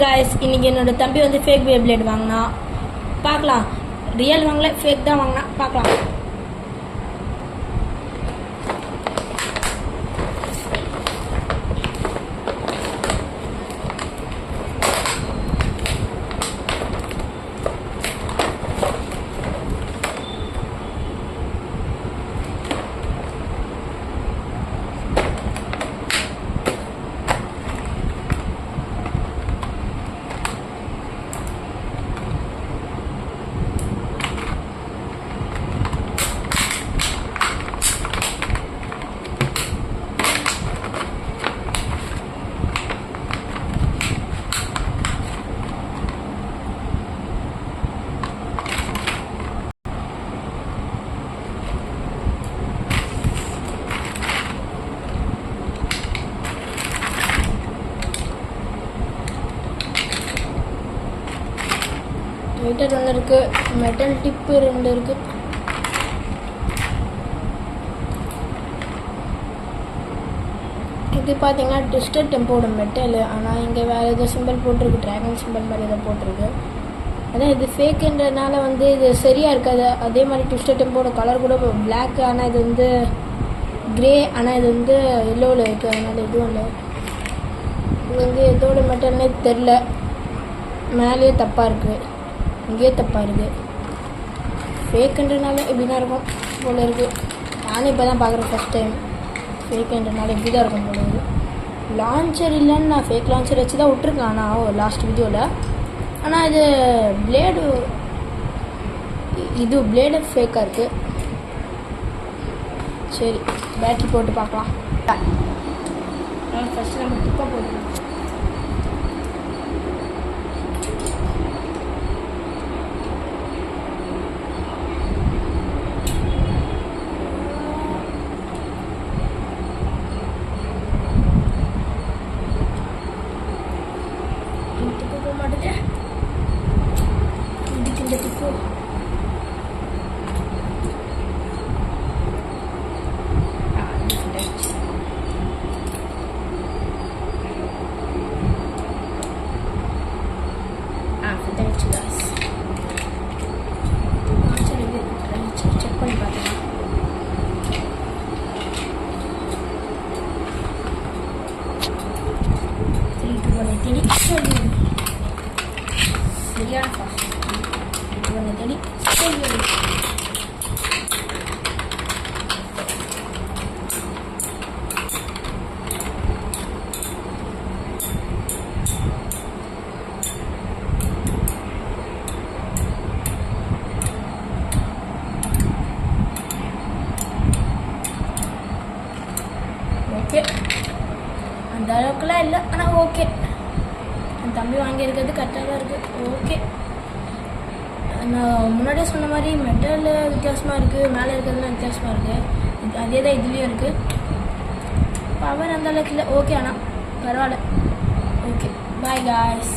Guys, இன்னைக்கு என்னோட தம்பி வந்து ஃபேக் பேப்ளேட் வாங்கினா. பார்க்கலாம், ரியல் வாங்கல ஃபேக் தான் வாங்கினா. பார்க்கலாம். மீட்டர் ஒன்று இருக்கு, மெட்டல் டிப்பு 2 இருக்கு. இது பார்த்தீங்கன்னா ட்விஸ்டட் டெம்போட மெட்டல். ஆனால் இங்கே வேறு ஏதோ சிம்பிள் போட்டிருக்கு, ட்ராகன் சிம்பிள் மாதிரி ஏதோ போட்டிருக்கு. அதான் இது ஃபேக்குன்றதுனால வந்து இது சரியாக இருக்காது. அதே மாதிரி ட்விஸ்டட் டெம்போட கலர் கூட பிளாக், ஆனால் இது வந்து கிரே, ஆனால் இது வந்து எல்லோவில் இருக்குது. அதனால் எதுவும் இல்லை. இது வந்து எதோட மெட்டல்னே தெரில. மேலேயே தப்பாக இருக்குது, இங்கேயே தப்பாக இருக்குது. ஃபேக்குன்றனால இப்படிதான் இருக்கும் போல இருக்குது. நானும் இப்போ தான் பார்க்குறேன் ஃபஸ்ட் டைம். ஃபேக்குன்றனால இப்படி தான் இருக்கும் போல இருக்குது. லான்ச்சர் இல்லைன்னு நான் ஃபேக் லான்ச்சர் வச்சு தான் விட்ருக்கேன். ஆனால் லாஸ்ட் வீடியோவில் ஆனால் இது பிளேடு ஃபேக்காக இருக்குது. சரி, பேட்டரி போட்டு பார்க்கலாம். ஃபஸ்ட்டு நம்ம டிப்பாக போட்டுக்கலாம். செக் பண்ணி பார்க்கலாம். சரியான ஃபாஸ்ட். தேடி ஓகே. அந்த அளவுக்குலாம் இல்லை, ஆனால் ஓகே. என் தம்பி வாங்கியிருக்கிறது கரெக்டாக தான் இருக்குது. ஓகே. நான் முன்னாடியே சொன்ன மாதிரி மெட்டல் வித்தியாசமாக இருக்குது, மேலே இருக்கிறதுலாம் வித்தியாசமாக இருக்குது. அதே தான் இதுலேயும் இருக்குது. பவர் அந்த அளவுக்கு இல்லை. ஓகே, ஆனால் பரவாயில்ல. Okay, bye guys.